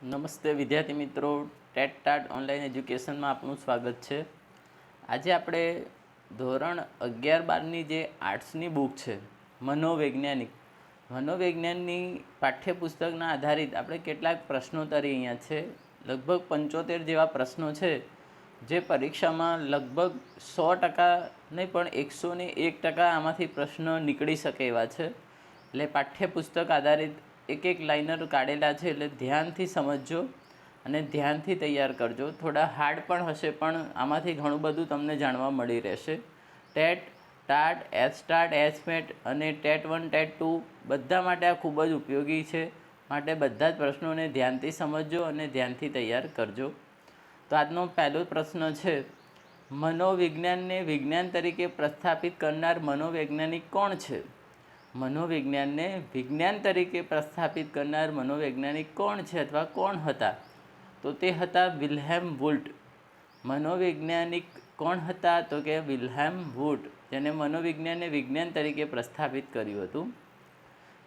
નમસ્તે વિદ્યાર્થી મિત્રો, ટેટ ટાટ ઓનલાઈન એજ્યુકેશનમાં આપનું સ્વાગત છે। આજે આપણે ધોરણ 11-12ની જે આર્ટ્સની બુક છે મનોવૈજ્ઞાનની પાઠ્યપુસ્તકના આધારિત આપણે કેટલાક પ્રશ્નોત્તરી અહીંયા છે। લગભગ 75 જેવા પ્રશ્નો છે, જે પરીક્ષામાં લગભગ 100% નહીં પણ 101% આમાંથી પ્રશ્નો નીકળી શકે એવા છે। એટલે પાઠ્યપુસ્તક આધારિત એક લાઇનર કાઢેલા છે, એટલે ધ્યાનથી સમજજો અને ધ્યાનથી તૈયાર કરજો। થોડા હાર્ડ પણ હશે, પણ આમાંથી ઘણું બધું તમને જાણવા મળી રહેશે। ટેટ, ટાટ, એચટાટ, એચમેટ અને ટેટ 1, ટેટ 2 બધા માટે આ ખૂબ જ ઉપયોગી છે, માટે બધા જ પ્રશ્નોને ધ્યાનથી સમજજો અને ધ્યાનથી તૈયાર કરજો। તો આજનો પહેલો પ્રશ્ન છે, મનોવિજ્ઞાનને વિજ્ઞાન તરીકે પ્રસ્થાપિત કરનાર મનોવૈજ્ઞાનિક કોણ છે? મનોવિજ્ઞાનને વિજ્ઞાન તરીકે પ્રસ્થાપિત કરનાર મનોવૈજ્ઞાનિક કોણ છે અથવા કોણ હતા? તો તે હતા વિલ્હેમ વુલ્ટ। મનોવૈજ્ઞાનિક કોણ હતા? તો કે વિલ્હેમ વુલ્ટ, જેને મનોવિજ્ઞાનને વિજ્ઞાન તરીકે પ્રસ્થાપિત કર્યું હતું।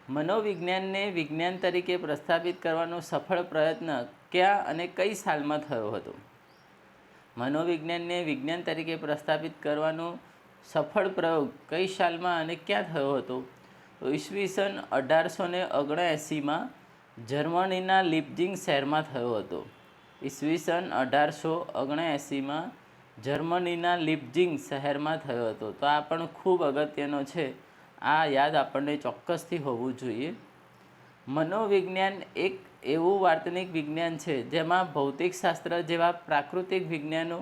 મનોવિજ્ઞાનને વિજ્ઞાન તરીકે પ્રસ્થાપિત કરવાનો સફળ પ્રયત્ન ક્યાં અને કઈ સાલમાં થયો હતો? મનોવિજ્ઞાનને વિજ્ઞાન તરીકે પ્રસ્થાપિત કરવાનો સફળ પ્રયોગ કઈ સાલમાં અને ક્યાં થયો હતો? તો ઈસવીસન 1879માં જર્મનીના લિપ્ઝિગ શહેરમાં થયો હતો। ઈસવીસન 1879માં જર્મનીના લિપ્ઝિગ શહેરમાં થયો હતો। તો આ પણ ખૂબ અગત્યનો છે, આ યાદ આપણને ચોક્કસથી હોવું જોઈએ। મનોવિજ્ઞાન એક એવું વાર્તનિક વિજ્ઞાન છે, જેમાં ભૌતિકશાસ્ત્ર જેવા પ્રાકૃતિક વિજ્ઞાનો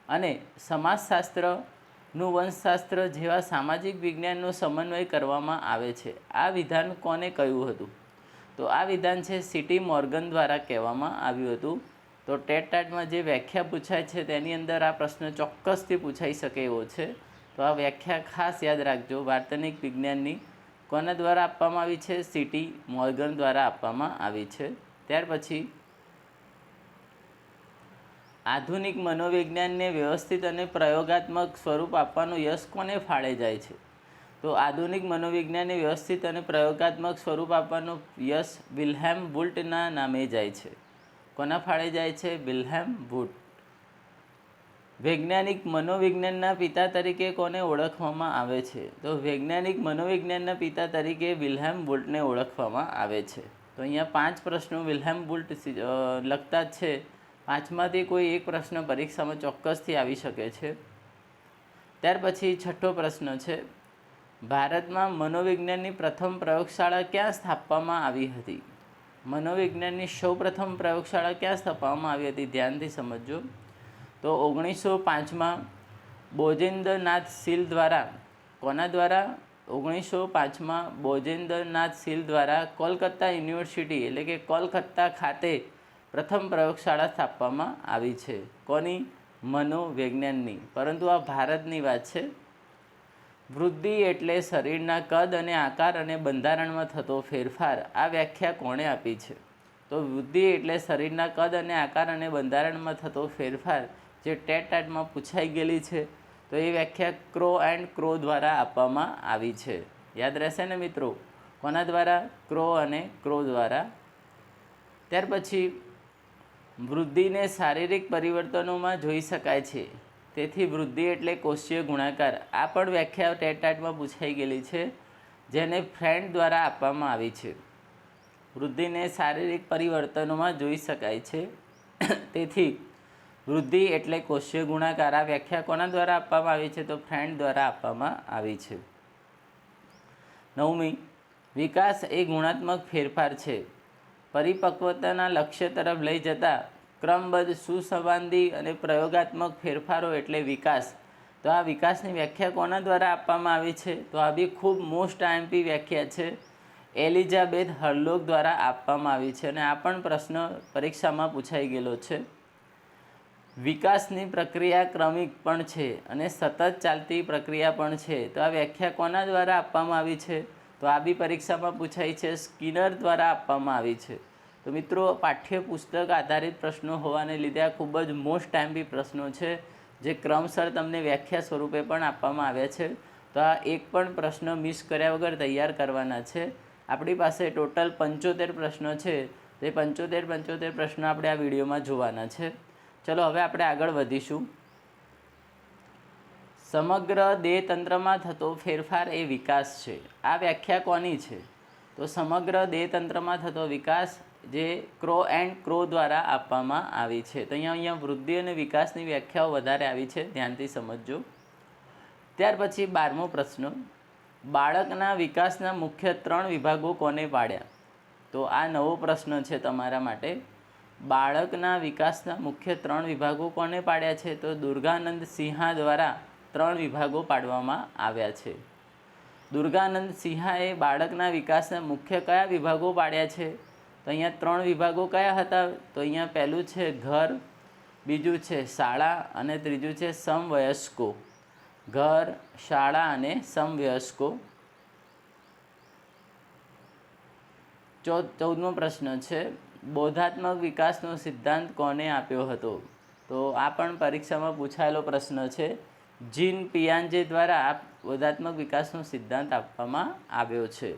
અને સમાજશાસ્ત્રનું વંશશાસ્ત્ર જેવા સામાજિક વિજ્ઞાનનો સમન્વય કરવામાં આવે છે। આ વિધાન કોને કહ્યું હતું? તો આ વિધાન છે સીટી મોર્ગન દ્વારા કહેવામાં આવ્યું હતું। તો ટેટ ટાટમાં જે વ્યાખ્યા પૂછાય છે તેની અંદર આ પ્રશ્ન ચોક્કસથી પૂછાઈ શકે એવો છે। તો આ વ્યાખ્યા ખાસ યાદ રાખજો। વાર્તનિક વિજ્ઞાનની કોના દ્વારા આપવામાં આવી છે? સીટી મોર્ગન દ્વારા આપવામાં આવી છે। ત્યાર પછી આધુનિક મનોવિજ્ઞાનને વ્યવસ્થિત અને પ્રયોગાત્મક સ્વરૂપ આપવાનું યશ કોને ફાળે જાય છે? તો આધુનિક મનોવિજ્ઞાનને વ્યવસ્થિત અને પ્રયોગાત્મક સ્વરૂપ આપવાનું યશ વિલ્હેમ વુલ્ટના નામે જાય છે। કોના ફાળે જાય છે? વિલ્હેમ વુલ્ટ। વૈજ્ઞાનિક મનોવિજ્ઞાનના પિતા તરીકે કોને ઓળખવામાં આવે છે? તો વૈજ્ઞાનિક મનોવિજ્ઞાનના પિતા તરીકે વિલ્હેમ વુલ્ટને ઓળખવામાં આવે છે। તો અહીંયા 5 પ્રશ્નો વિલ્હેમ વુલ્ટ લખતા જ છે, 5માંથી કોઈ એક પ્રશ્ન પરીક્ષામાં ચોક્કસથી આવી શકે છે। ત્યાર પછી છઠ્ઠો પ્રશ્ન છે, ભારતમાં મનોવિજ્ઞાનની પ્રથમ પ્રયોગશાળા ક્યાં સ્થાપવામાં આવી હતી? મનોવિજ્ઞાનની સૌપ્રથમ પ્રયોગશાળા ક્યાં સ્થાપવામાં આવી હતી? ધ્યાનથી સમજજો। તો 1905માં બોજેન્દ્રનાથ સીલ દ્વારા, કોના દ્વારા? 1905માં બોજેન્દ્રનાથ સીલ દ્વારા કોલકાતા યુનિવર્સિટી એટલે કે કોલકાતા ખાતે પ્રથમ પ્રયોગશાળા સ્થાપવામાં આવી છે। કોની? મનોવિજ્ઞાનની। પરંતુ આ ભારતની વાત છે। વૃદ્ધિ એટલે શરીરના કદ અને આકાર અને બંધારણમાં થતો ફેરફાર, આ વ્યાખ્યા કોણે આપી છે? તો વૃદ્ધિ એટલે શરીરના કદ અને આકાર અને બંધારણમાં થતો ફેરફાર, જે ટેટ ટાટમાં પૂછાઈ ગયેલી છે। તો એ વ્યાખ્યા ક્રો એન્ડ ક્રો દ્વારા આપવામાં આવી છે। યાદ રહેશે ને મિત્રો? કોના દ્વારા? ક્રો અને ક્રો દ્વારા। ત્યાર પછી વૃદ્ધિને શારીરિક પરિવર્તનોમાં જોઈ શકાય છે, તેથી વૃદ્ધિ એટલે કોષીય ગુણાકાર, આ પણ વ્યાખ્યા ટેટ ટાટમાં પૂછાઈ ગયેલી છે, જેને ફ્રેન્ડ દ્વારા આપવામાં આવી છે। વૃદ્ધિને શારીરિક પરિવર્તનોમાં જોઈ શકાય છે, તેથી વૃદ્ધિ એટલે કોષીય ગુણાકાર, આ વ્યાખ્યા કોના દ્વારા આપવામાં આવી છે? તો ફ્રેન્ડ દ્વારા આપવામાં આવી છે। 9મી, વિકાસ એ ગુણાત્મક ફેરફાર છે, પરિપક્વતાના લક્ષ્ય તરફ લઈ જતા ક્રમબદ્ધ સુસંવાદી અને પ્રયોગાત્મક ફેરફારો એટલે વિકાસ। તો આ વિકાસની વ્યાખ્યા કોના દ્વારા આપવામાં આવી છે? તો આ બી ખૂબ મોસ્ટ આઈએમપી વ્યાખ્યા છે, એલિઝાબેથ હર્લોગ દ્વારા આપવામાં આવી છે, અને આ પણ પ્રશ્ન પરીક્ષામાં પૂછાઈ ગયેલો છે। વિકાસની પ્રક્રિયા ક્રમિક પણ છે અને સતત ચાલતી પ્રક્રિયા પણ છે, તો આ વ્યાખ્યા કોના દ્વારા આપવામાં આવી છે? તો આ બી પરીક્ષામાં પૂછાઈ છે, સ્કિનર દ્વારા આપવામાં આવી છે। તો મિત્રો, પાઠ્યપુસ્તક આધારિત પ્રશ્નો હોવાને લીધે આ ખૂબ જ મોસ્ટ આઈએમપી પ્રશ્નો છે, જે ક્રમસર તમને વ્યાખ્યા સ્વરૂપે પણ આપવામાં આવ્યા છે। તો આ એક પણ પ્રશ્ન મિસ કર્યા વગર તૈયાર કરવાના છે। આપણી પાસે ટોટલ 75 પ્રશ્નો છે, તો એ 75 પ્રશ્નો આપણે આ વિડીયોમાં જોવાના છે. ચલો હવે આપણે આગળ વધીશું. સમગ્ર દેહતંત્રમાં થતો ફેરફાર એ વિકાસ છે. આ વ્યાખ્યા કોની છે? તો સમગ્ર દેહતંત્રમાં થતો વિકાસ જે ક્રો એન્ડ ક્રો દ્વારા આપવામાં આવી છે. તો અહીંયા વૃદ્ધિ અને વિકાસની વ્યાખ્યાઓ વધારે આવી છે, ધ્યાનથી સમજજો. ત્યાર પછી 12મો પ્રશ્ન, બાળકના વિકાસના મુખ્ય 3 વિભાગો કોને પાડ્યા? તો આ નવો પ્રશ્ન છે તમારા માટે. બાળકના વિકાસના મુખ્ય 3 વિભાગો કોને પાડ્યા છે? તો દુર્ગાનંદ સિંહા દ્વારા 3 વિભાગો પાડવામાં આવ્યા છે. દુર્ગાનંદ સિંહાએ બાળકના વિકાસના મુખ્ય કયા વિભાગો પાડ્યા છે? તો અહીંયા 3 વિભાગો કયા હતા? તો અહીંયા પહેલું છે ઘર, બીજું છે શાળા અને ત્રીજું છે સમવયસ્કો. ઘર, શાળા અને સમવયસ્કો. 14મો પ્રશ્ન છે, બોધાત્મક વિકાસનો સિદ્ધાંત કોને આપ્યો હતો? તો આ પણ પરીક્ષામાં પૂછાયેલો પ્રશ્ન છે. જીન પિયાજે દ્વારા આ બોધાત્મક વિકાસનો સિદ્ધાંત આપવામાં આવ્યો છે.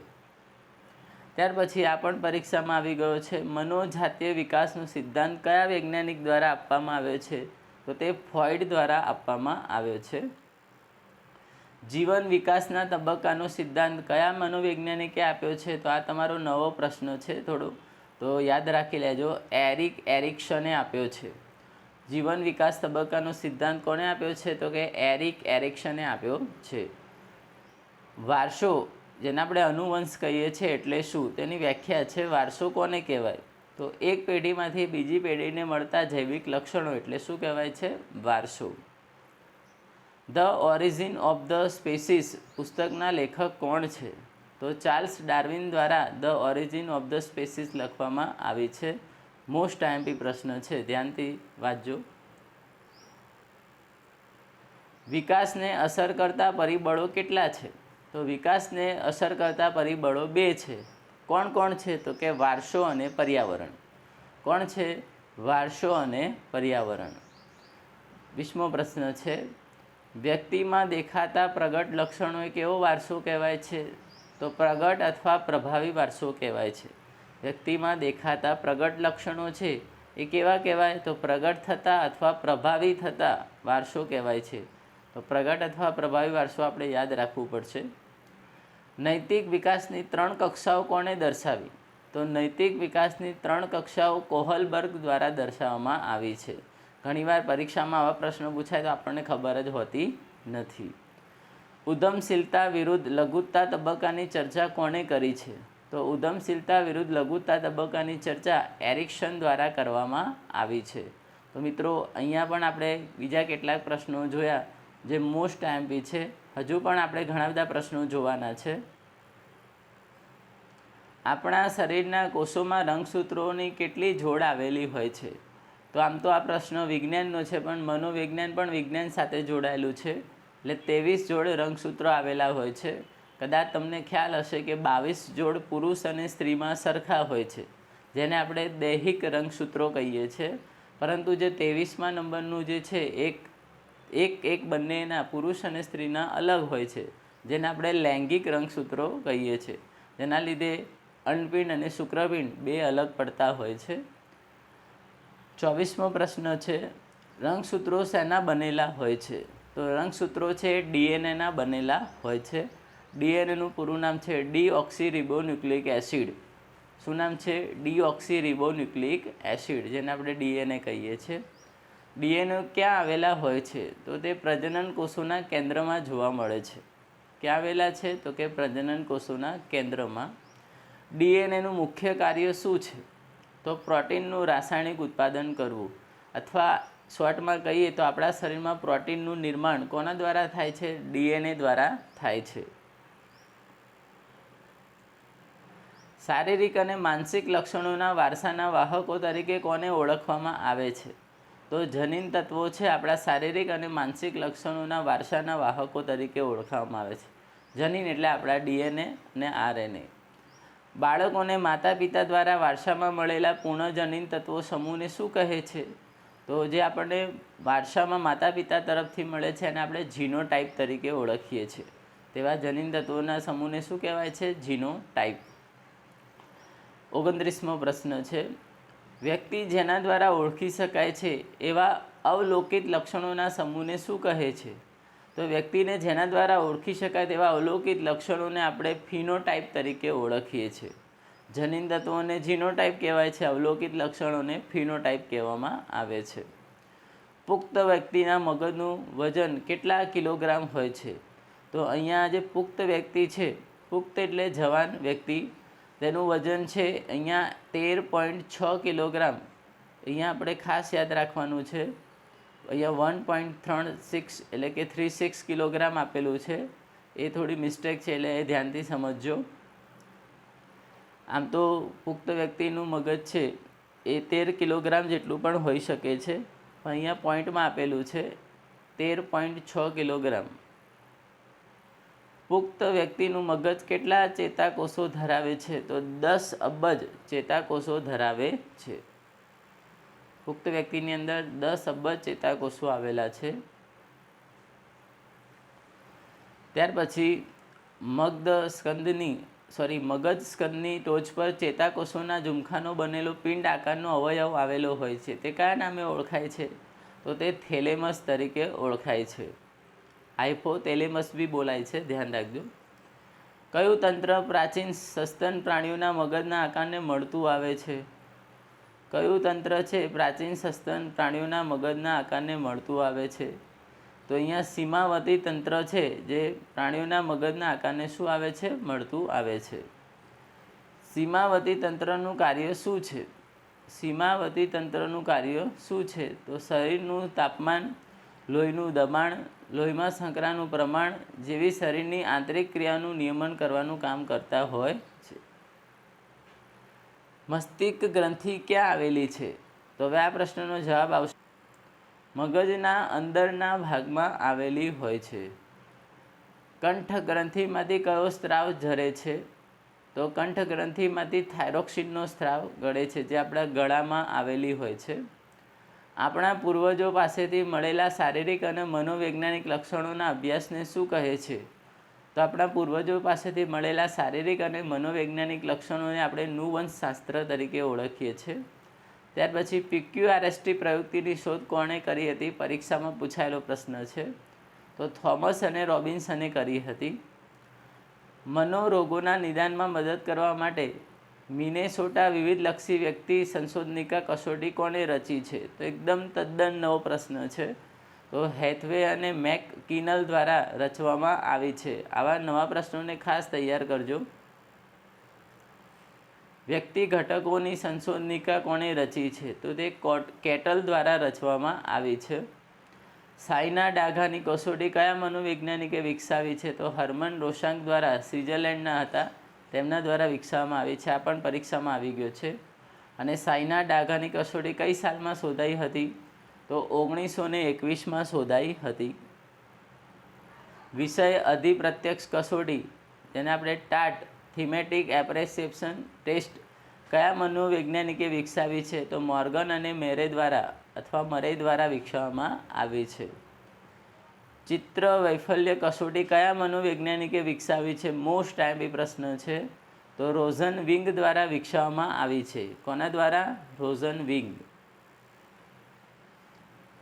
ત્યાર પછી આ પણ પરીક્ષામાં આવી ગયો છે. મનોજાતીય વિકાસનો સિદ્ધાંત કયા વૈજ્ઞાનિક દ્વારા આપવામાં આવ્યો છે? તો તે ફ્રોઈડ દ્વારા આપવામાં આવ્યો છે. જીવન વિકાસના તબક્કાનો સિદ્ધાંત કયા મનોવૈજ્ઞાનિકે આપ્યો છે? તો આ તમારો નવો પ્રશ્ન છે થોડો, તો યાદ રાખી લેજો. એરિક એરિક્સને આપ્યો છે. જીવન વિકાસ તબક્કાનો સિદ્ધાંત કોણે આપ્યો છે? તો કે એરિક એરિક્સને આપ્યો છે. વારસો, જેને આપણે અનુવંશ કહીએ છીએ, એટલે શું? તેની વ્યાખ્યા છે. વારસો કોને કહેવાય? તો એક પેઢીમાંથી બીજી પેઢીને મળતા જૈવિક લક્ષણો એટલે શું કહેવાય છે? વારસો. The origin of the species પુસ્તકના લેખક કોણ છે? તો ચાર્લ્સ ડાર્વિન દ્વારા the origin of the species લખવામાં આવી છે. મોસ્ટ આઈએમપી પ્રશ્ન છે, ધ્યાનથી વાંચજો. વિકાસને અસર કરતા પરિબળો કેટલા છે? તો વિકાસને અસર કરતા પરિબળો 2 છે. કોણ કોણ છે? તો કે વારસો અને પર્યાવરણ. કોણ છે? વારસો અને પર્યાવરણ. 20મો પ્રશ્ન છે, વ્યક્તિમાં દેખાતા પ્રગટ લક્ષણો એ કેવો વારસો કહેવાય છે? તો પ્રગટ અથવા પ્રભાવી વારસો કહેવાય છે. વ્યક્તિમાં દેખાતા પ્રગટ લક્ષણો છે એ કેવા કહેવાય? તો પ્રગટ થતા અથવા પ્રભાવી થતા વારસો કહેવાય છે. તો પ્રગટ અથવા પ્રભાવી વારસો આપણે યાદ રાખવું પડશે. નૈતિક વિકાસની 3 કક્ષાઓ કોણે દર્શાવી? તો નૈતિક વિકાસની 3 કક્ષાઓ કોહલબર્ગ દ્વારા દર્શાવવામાં આવી છે. ઘણીવાર પરીક્ષામાં આવા પ્રશ્નો પૂછાય તો આપણને ખબર જ હોતી નથી. ઉદ્યમશીલતા વિરુદ્ધ લઘુત્તતા તબક્કાની ચર્ચા કોણે કરી છે? તો ઉદ્યમશીલતા વિરુદ્ધ લઘુત્તતા તબક્કાની ચર્ચા એરિક્સન દ્વારા કરવામાં આવી છે. તો મિત્રો અહીંયા પણ આપણે બીજા કેટલાક પ્રશ્નો જોયા જે મોસ્ટ આઈએમપી છે. હજુ પણ આપણે ઘણા બધા પ્રશ્નો જોવાના છે. આપણા શરીરના કોષોમાં રંગસૂત્રોની કેટલી જોડ આવેલી હોય છે? તો આમ તો આ પ્રશ્ન વિજ્ઞાનનો છે, પણ મનોવિજ્ઞાન પણ વિજ્ઞાન સાથે જોડાયેલું છે. એટલે 23 જોડ રંગસૂત્રો આવેલા હોય છે. કદાચ તમને ખ્યાલ હશે કે 22 જોડ પુરુષ અને સ્ત્રીમાં સરખા હોય છે, જેને આપણે દૈહિક રંગસૂત્રો કહીએ છીએ. પરંતુ જે 23મા નંબરનું જે છે એક બંનેના પુરુષ અને સ્ત્રીના અલગ હોય છે, જેને આપણે લૈંગિક રંગસૂત્રો કહીએ છીએ. જેના લીધે અંડપિંડ અને શુક્રપિંડ 2 અલગ પડતા હોય છે. 24મો પ્રશ્ન છે, રંગસૂત્રો શેના બનેલા હોય છે? તો રંગસૂત્રો છે ડીએનએના બનેલા હોય છે. ડીએનએનું પૂરું નામ છે ડીઓક્સીરિબોન્યુક્લિક એસિડ. શું નામ છે? ડીઓક્સીરિબોન્યુક્લિક એસિડ, જેને આપણે ડીએનએ કહીએ છીએ. ડીએનએ ક્યાં આવેલા હોય છે? તો તે પ્રજનન કોષોના કેન્દ્રમાં જોવા મળે છે. ક્યાં આવેલા છે? તો કે પ્રજનન કોષોના કેન્દ્રમાં. ડીએનએનું મુખ્ય કાર્ય શું છે? તો પ્રોટીનનું રાસાયણિક ઉત્પાદન કરવું, અથવા શોર્ટમાં કહીએ તો આપણા શરીરમાં પ્રોટીનનું નિર્માણ કોના દ્વારા થાય છે? ડીએનએ દ્વારા થાય છે. શારીરિક અને માનસિક લક્ષણોના વારસાના વાહકો તરીકે કોને ઓળખવામાં આવે છે? તો જનીન તત્વો છે આપણા શારીરિક અને માનસિક લક્ષણોના વારસાના વાહકો તરીકે ઓળખવામાં આવે છે. જનીન એટલે આપણા ડીએનએ અને આરએનએ. બાળકોને માતા પિતા દ્વારા વારસામાં મળેલા પૂર્ણજનીન તત્વો સમૂહને શું કહે છે? તો જે આપણને વારસામાં માતા પિતા તરફથી મળે છે અને આપણે જીનોટાઈપ તરીકે ઓળખીએ છીએ. તેવા જનીન તત્વોના સમૂહને શું કહેવાય છે? જીનોટાઈપ. 29મો પ્રશ્ન છે, વ્યક્તિ જેના દ્વારા ઓળખી શકાય છે એવા અવલોકિત લક્ષણોના સમૂહને શું કહે છે? તો વ્યક્તિને જેના દ્વારા ઓળખી શકાય તેવા અવલોકિત લક્ષણોને આપણે ફિનોટાઇપ તરીકે ઓળખીએ છીએ. જનીન તત્વોને જીનોટાઇપ કહેવાય છે, અવલોકિત લક્ષણોને ફિનોટાઇપ કહેવામાં આવે છે. પુખ્ત વ્યક્તિના મગજનું વજન કેટલા કિલોગ્રામ હોય છે? તો અહીંયા જે પુખ્ત વ્યક્તિ છે, પુખ્ત એટલે જવાન વ્યક્તિ, તેનું વજન છે અહીંયા 13.6 કિલોગ્રામ. અહીંયા આપણે ખાસ યાદ રાખવાનું છે, અહીંયા 1.36 એટલે કે 36 કિલોગ્રામ આપેલું છે, એ થોડી મિસ્ટેક છે એટલે એ ધ્યાનથી સમજજો. આમ તો પુખ્ત વ્યક્તિનું મગજ છે એ 13 કિલોગ્રામ જેટલું પણ હોઈ શકે છે, પણ અહીંયા પોઈન્ટમાં આપેલું છે 13.6 કિલોગ્રામ. પુખ્ત વ્યક્તિનું મગજ કેટલા ચેતાકોષો ધરાવે છે? તો 10 અબજ ચેતાકોષો ધરાવે છે. પુખ્ત વ્યક્તિની અંદર 10 અબજ ચેતાકોષો આવેલા છે. ત્યાર પછી મગજ સ્કંદની ટોચ પર ચેતાકોષોના ઝુમખાનો બનેલો પિંડ આકારનો અવયવ આવેલો હોય છે, તે કયા નામે ઓળખાય છે? તો તે થેલેમસ તરીકે ઓળખાય છે. હાઇપોથેલેમસ બી બોલાય છે, ધ્યાન રાખજો. કયું તંત્ર પ્રાચીન સસ્તન પ્રાણીઓના મગજના આકારને મળતું આવે છે? કયું તંત્ર છે પ્રાચીન સસ્તન પ્રાણીઓના મગજના આકારને મળતું આવે છે? તો અહીંયા સીમાવતી તંત્ર છે, જે પ્રાણીઓના મગજના આકારને શું આવે છે? મળતું આવે છે. સીમાવતી તંત્રનું કાર્ય શું છે? સીમાવતી તંત્રનું કાર્ય શું છે? તો શરીરનું તાપમાન, લોહીનું દબાણ, લોહીમાં શર્કરાનું પ્રમાણ જેવી શરીરની આંતરિક ક્રિયાનું નિયમન કરવાનું કામ કરતા હોય છે. મસ્તિષ્ક ગ્રંથિ ક્યાં આવેલી છે? તો હવે આ પ્રશ્નનો જવાબ આવશે, મગજના અંદરના ભાગમાં આવેલી હોય છે. કંઠ ગ્રંથિમાંથી કયો સ્ત્રાવ ઝરે છે? તો કંઠ ગ્રંથિમાંથી થાઇરોક્સિનનો સ્ત્રાવ ગળે છે, જે આપણા ગળામાં આવેલી હોય છે. આપણા પૂર્વજો પાસેથી મળેલા શારીરિક અને મનોવૈજ્ઞાનિક લક્ષણોના અભ્યાસને શું કહે છે? તો આપણા પૂર્વજો પાસેથી મળેલા શારીરિક અને મનોવૈજ્ઞાનિક લક્ષણોને આપણે નુવંશશાસ્ત્ર તરીકે ઓળખીએ છીએ. ત્યાર પછી PQRST પ્રયુક્તિની શોધ કોણે કરી હતી? પરીક્ષામાં પૂછાયેલો પ્રશ્ન છે. તો થોમસ અને રોબિન્સને કરી હતી. મનોરોગોના નિદાનમાં મદદ કરવા માટે મિનેસોટા વિવિધલક્ષી વ્યક્તિ સંશોધનિકા કસોટી કોણે રચી છે? તો એકદમ તદ્દન નવો પ્રશ્ન છે. તો હેથવે અને મેકકિનલ દ્વારા રચવામાં આવી છે. આવા નવા પ્રશ્નોને ખાસ તૈયાર કરજો. વ્યક્તિ ઘટકોની સંશોધનિકા કોણે રચી છે? તો તે કેટલ દ્વારા રચવામાં આવી છે. સાયના ડાઘાની કસોટી કયા મનોવૈજ્ઞાનિકે વિકસાવી છે? તો હર્મન રોશાંક દ્વારા, સ્વિટ્ઝરલેન્ડના હતા, તેમના દ્વારા વિકસાવવામાં આવી છે. આ પણ પરીક્ષામાં આવી ગયો છે. અને સાયના ડાઘાની કસોટી કઈ સાલમાં શોધાઈ હતી? તો 1921માં શોધાઈ હતી. વિષય અધિપ્રત્યક્ષ કસોટી, જેને આપણે ટાટ થીમેટિક એપ્રેસિએપ્શન ટેસ્ટ, કયા મનોવૈજ્ઞાનિકે વિકસાવી છે? તો મોર્ગન અને મરે દ્વારા વિકસાવવામાં આવી છે. ચિત્ર વૈફલ્ય કસોટી કયા મનોવૈજ્ઞાનિકે વિકસાવી છે? મોસ્ટ ટાઈમી પ્રશ્ન છે. તો રોઝન વિંગ દ્વારા વિકસાવવામાં આવી છે. કોના દ્વારા? Rosen wing.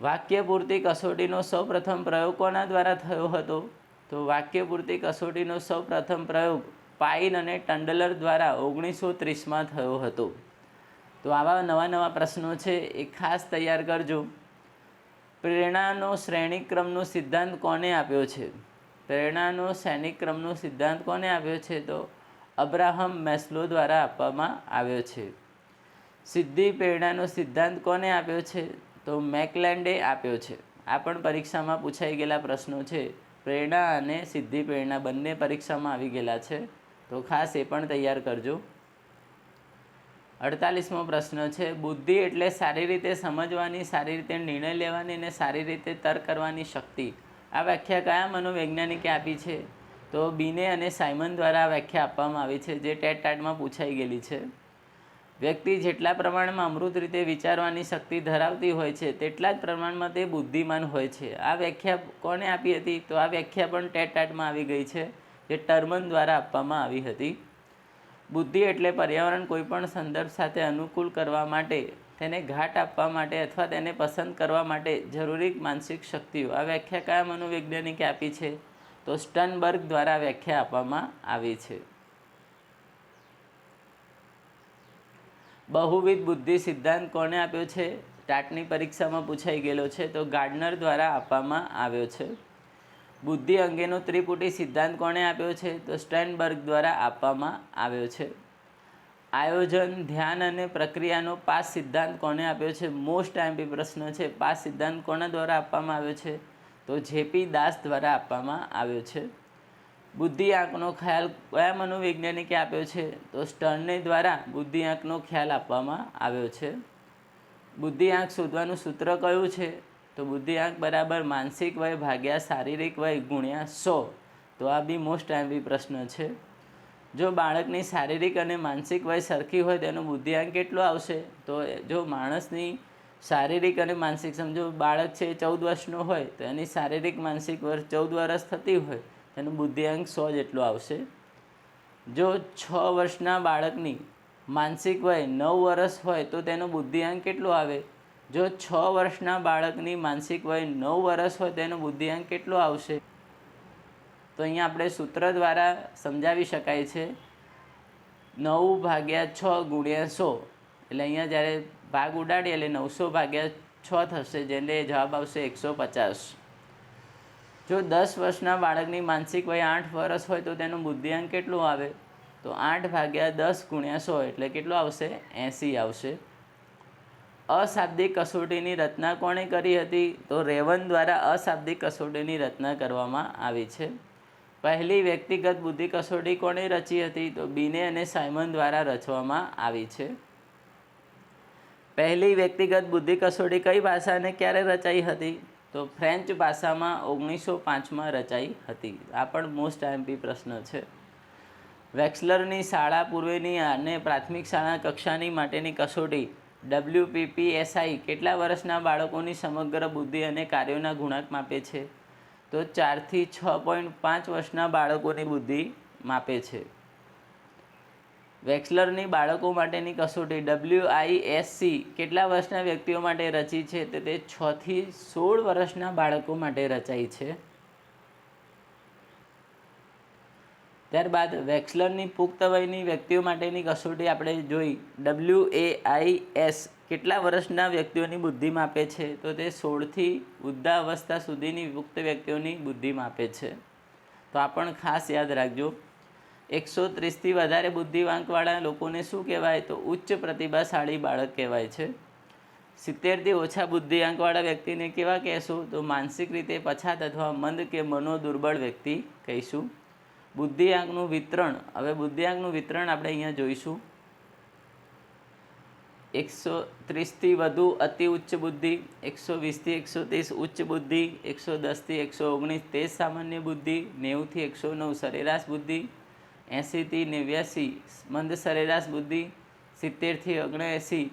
વાક્યપૂર્તિ કસોટીનો સૌપ્રથમ પ્રયોગ કોના દ્વારા થયો હતો? તો વાક્યપૂર્તિ કસોટીનો સૌપ્રથમ પ્રયોગ પાઇન અને ટંડલર દ્વારા 1930માં થયો હતો. તો આવા નવા પ્રશ્નો છે એ ખાસ તૈયાર કરજો. પ્રેરણાનો શ્રેણીક્રમનો સિદ્ધાંત કોને આપ્યો છે? પ્રેરણાનો શ્રેણીક્રમનો સિદ્ધાંત કોને આપ્યો છે? તો અબ્રાહમ મેસ્લો દ્વારા આપવામાં આવ્યો છે. સિદ્ધિ પ્રેરણાનો સિદ્ધાંત કોને આપ્યો છે? તો મેકલેન્ડે આપ્યો છે. આ પણ પરીક્ષામાં પૂછાઈ ગયેલા પ્રશ્નો છે. પ્રેરણા અને સિદ્ધિ પ્રેરણા બંને પરીક્ષામાં આવી ગયેલા છે, તો ખાસ એ પણ તૈયાર કરજો. 48મો પ્રશ્ન છે, બુદ્ધિ એટલે સારી રીતે સમજવાની, સારી રીતે નિર્ણય લેવાની અને સારી રીતે તર્ક કરવાની શક્તિ. આ વ્યાખ્યા કયા મનોવૈજ્ઞાનિકે આપી છે? તો બીને અને સાયમન દ્વારા આ વ્યાખ્યા આપવામાં આવી છે, જે ટાટમાં પૂછાઈ ગયેલી છે. વ્યક્તિ જેટલા પ્રમાણમાં અમૃત રીતે વિચારવાની શક્તિ ધરાવતી હોય છે, તેટલા જ પ્રમાણમાં તે બુદ્ધિમાન હોય છે. આ વ્યાખ્યા કોને આપી હતી? તો આ વ્યાખ્યા પણ ટાટમાં આવી ગઈ છે, જે ટર્મન દ્વારા આપવામાં આવી હતી. બુદ્ધિ એટલે પર્યાવરણ કોઈપણ સંદર્ભ સાથે અનુકૂળ કરવા માટે, તેને ઘાટ આપવા માટે અથવા તેને પસંદ કરવા માટે જરૂરી માનસિક શક્તિઓ. આ વ્યાખ્યા કયા મનોવૈજ્ઞાનિકે આપી છે? તો સ્ટનબર્ગ દ્વારા વ્યાખ્યા આપવામાં આવી છે. બહુવિધ બુદ્ધિ સિદ્ધાંત કોણે આપ્યો છે? ટાટની પરીક્ષામાં પૂછાઈ ગયેલો છે, તો ગાર્ડનર દ્વારા આપવામાં આવ્યો છે. બુદ્ધિ અંગેનો ત્રિપુટી સિદ્ધાંત કોણે આપ્યો છે? તો સ્ટનબર્ગ દ્વારા આપવામાં આવ્યો છે. આયોજન, ધ્યાન અને પ્રક્રિયાનો પાસ સિદ્ધાંત કોણે આપ્યો છે? મોસ્ટ આઈએમપી પ્રશ્ન છે. પાસ સિદ્ધાંત કોના દ્વારા આપવામાં આવ્યો છે? તો જેપી દાસ દ્વારા આપવામાં આવ્યો છે. બુદ્ધિ આંકનો ખ્યાલ કયા મનોવૈજ્ઞાનિકે આપ્યો છે? તો સ્ટર્ને દ્વારા બુદ્ધિ આંકનો ખ્યાલ આપવામાં આવ્યો છે. બુદ્ધિ આંક શોધવાનું સૂત્ર કયું છે? તો બુદ્ધિ આંક બરાબર માનસિક વય ભાગ્યા શારીરિક વય ગુણ્યા 100. તો આ બી મોસ્ટ આઈએમપી પ્રશ્ન છે. જો બાળકની શારીરિક અને માનસિક વય સરખી હોય તેનો બુદ્ધિ આંક કેટલો આવશે? તો જો માણસની શારીરિક અને માનસિક, સમજો બાળક છે 14 વર્ષનો હોય તો એની શારીરિક માનસિક વર્ષ 14 વર્ષ થતી હોય તેનો બુદ્ધિઆંક 100 જેટલો આવશે. જો 6 વર્ષના બાળકની માનસિક વય 9 વર્ષ હોય તો તેનો બુદ્ધિઆંક કેટલો આવે? જો 6 વર્ષના બાળકની માનસિક વય 9 વર્ષ હોય તેનો બુદ્ધિઆંક કેટલો આવશે? તો અહીંયા આપણે સૂત્ર દ્વારા સમજાવી શકાય છે. 9 ભાગ્યા 6 ગુણ્યા 100. એટલે અહીંયા જ્યારે ભાગ ઉડાડીએ એટલે 900 ભાગ્યા 6 થશે, જેને જવાબ આવશે 150. જો 10 વર્ષના બાળકની માનસિક વય 8 વર્ષ હોય તો તેનો બુદ્ધિઆંક કેટલો આવે? તો 8 ભાગ્યા 10 ગુણ્યા 100 એટલે કેટલો આવશે? 80 આવશે. અશાબ્દિક કસોટીની રચના કોણે કરી હતી? તો રેવન દ્વારા અશાબ્દિક કસોટીની રચના કરવામાં આવી છે. પહેલી વ્યક્તિગત બુદ્ધિ કસોટી કોણે રચી હતી? તો બીને અને સાયમન દ્વારા રચવામાં આવી છે. પહેલી વ્યક્તિગત બુદ્ધિ કસોટી કઈ ભાષા અને ક્યારે રચાઈ હતી? તો ફ્રેન્ચ ભાષામાં 1905માં રચાઈ હતી. આ પણ મોસ્ટ આઈએમપી પ્રશ્ન છે. વેક્સલરની શાળા પૂર્વેની અને પ્રાથમિક શાળા કક્ષાની માટેની કસોટી WPPSI કેટલા વર્ષના બાળકોની સમગ્ર બુદ્ધિ અને કાર્યોના ગુણાંક માપે છે? તો 4 થી 6.5 વર્ષના બાળકોની બુદ્ધિ માપે છે. વેક્સલરની બાળકો માટેની કસોટી WISC કેટલા વર્ષના વ્યક્તિઓ માટે રચી છે? તો તે 6 થી 16 વર્ષના બાળકો માટે રચાઈ છે. ત્યારબાદ વેક્સલરની પુખ્ત વયની વ્યક્તિઓ માટેની કસોટી આપણે જોઈ WAIS કેટલા વર્ષના વ્યક્તિઓની બુદ્ધિ માપે છે? તો તે 16 થી વૃદ્ધાવસ્થા સુધીની પુખ્ત વ્યક્તિઓની બુદ્ધિ માપે છે. તો આ પણ ખાસ યાદ રાખજો. 130થી વધારે બુદ્ધિઆંકવાળા લોકોને શું કહેવાય? તો ઉચ્ચ પ્રતિભાશાળી બાળક કહેવાય છે. 70થી ઓછા બુદ્ધિઆંકવાળા વ્યક્તિને કેવા કહેશું? તો માનસિક રીતે પછાત અથવા મંદ કે મનોદુર્બળ વ્યક્તિ કહીશું. બુદ્ધિઆંકનું વિતરણ, હવે બુદ્ધિઆંકનું વિતરણ આપણે અહીંયા જોઈશું. 130થી વધુ અતિ ઉચ્ચ બુદ્ધિ, 120થી 130 ઉચ્ચ બુદ્ધિ, 110થી 119 તેજ સામાન્ય બુદ્ધિ, 90થી 109 સરેરાશ બુદ્ધિ, 80થી 89 મંદ સરેરાશ બુદ્ધિ, 70થી 79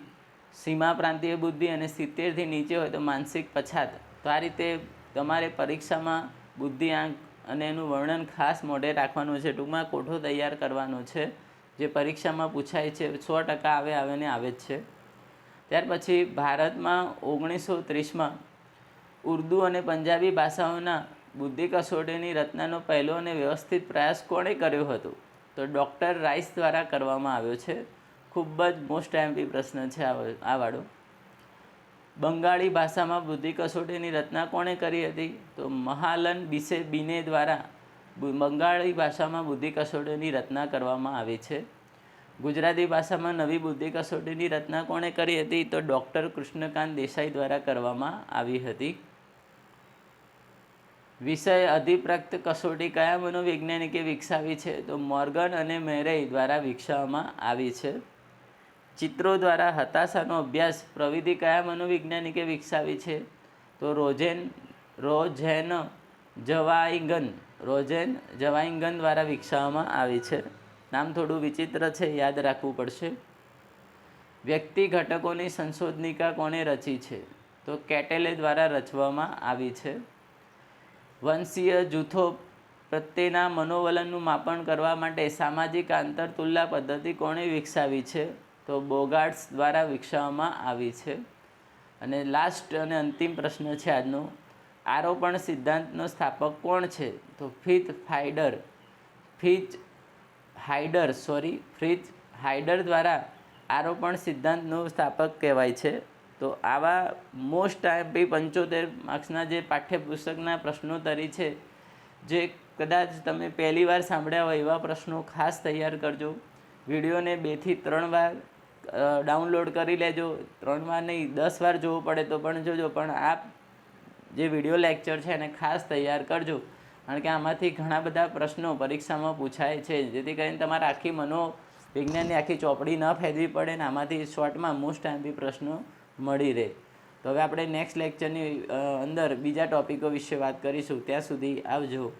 સીમા પ્રાંતીય બુદ્ધિ અને 70થી નીચે હોય તો માનસિક પછાત. તો આ રીતે તમારે પરીક્ષામાં બુદ્ધિઆંક અને એનું વર્ણન ખાસ મોઢે રાખવાનું છે. ટૂંકમાં કોઠો તૈયાર કરવાનો છે, જે પરીક્ષામાં પૂછાય છે. 100% આવે ને આવે જ છે. ત્યાર પછી ભારતમાં 1930માં ઉર્દૂ અને પંજાબી ભાષાઓના બુદ્ધિ કસોટીની રચનાનો પહેલો અને વ્યવસ્થિત પ્રયાસ કોણે કર્યો હતો? તો ડૉક્ટર રાઇસ દ્વારા કરવામાં આવ્યો છે. ખૂબ જ મોસ્ટ આઈએમપી પ્રશ્ન છે આ વાળો. બંગાળી ભાષામાં બુદ્ધિ કસોટીની રચના કોણે કરી હતી? તો મહાલન બીને દ્વારા બંગાળી ભાષામાં બુદ્ધિ કસોટીની રચના કરવામાં આવી છે. ગુજરાતી ભાષામાં નવી બુદ્ધિ કસોટીની રચના કોણે કરી હતી? તો ડૉક્ટર કૃષ્ણકાંત દેસાઈ દ્વારા કરવામાં આવી હતી. વિષય અધિપ્રાપ્ત કસોટી કયા મનોવૈજ્ઞાનિકે વિકસાવી છે? તો મોર્ગન અને મેરેય દ્વારા વિકસાવવામાં આવી છે. ચિત્રો દ્વારા હતાશાનો અભ્યાસ પ્રવિધિ કયા મનોવૈજ્ઞાનિકે વિકસાવી છે? તો રોઝેન જવાઇંગન દ્વારા વિકસાવવામાં આવી છે. નામ થોડું વિચિત્ર છે, યાદ રાખવું પડશે. વ્યક્તિ ઘટકોની સંશોધનિકા કોણે રચી છે? તો કેટલે દ્વારા રચવામાં આવી છે. વંશીય જૂથો પ્રત્યેના મનોવલનનું માપન કરવા માટે સામાજિક આંતરતુલના પદ્ધતિ કોણે વિકસાવી છે? તો બોગાર્ટ્સ દ્વારા વિકસાવવામાં આવી છે. અને લાસ્ટ અને અંતિમ પ્રશ્ન છે આજનો, આરોપણ સિદ્ધાંતનો સ્થાપક કોણ છે? તો ફ્રિચ હાઇડર દ્વારા આરોપણ સિદ્ધાંતનો સ્થાપક કહેવાય છે. તો આવા મોસ્ટ આઈએમપી 75 માર્ક્સના જે પાઠ્યપુસ્તકના પ્રશ્નોત્તરી છે, જે કદાચ તમે પહેલી વાર સાંભળ્યા હોય એવા પ્રશ્નો ખાસ તૈયાર કરજો. વિડીયોને 2 થી 3 વાર ડાઉનલોડ કરી લેજો. 3 વાર નહીં, 10 વાર જોવો પડે તો પણ જોજો, પણ આ જે વિડીયો લેક્ચર છે એને ખાસ તૈયાર કરજો, કારણ કે આમાંથી ઘણા બધા પ્રશ્નો પરીક્ષામાં પૂછાય છે, જેથી કરીને તમારે આખી મનોવિજ્ઞાનની આખી ચોપડી ન ફેરવી પડે ને આમાંથી શોર્ટમાં મોસ્ટ આઈએમપી પ્રશ્નો મળી રહે. તો હવે આપણે નેક્સ્ટ લેક્ચરની અંદર બીજા ટોપિકો વિશે વાત કરીશું. ત્યાં સુધી આવજો.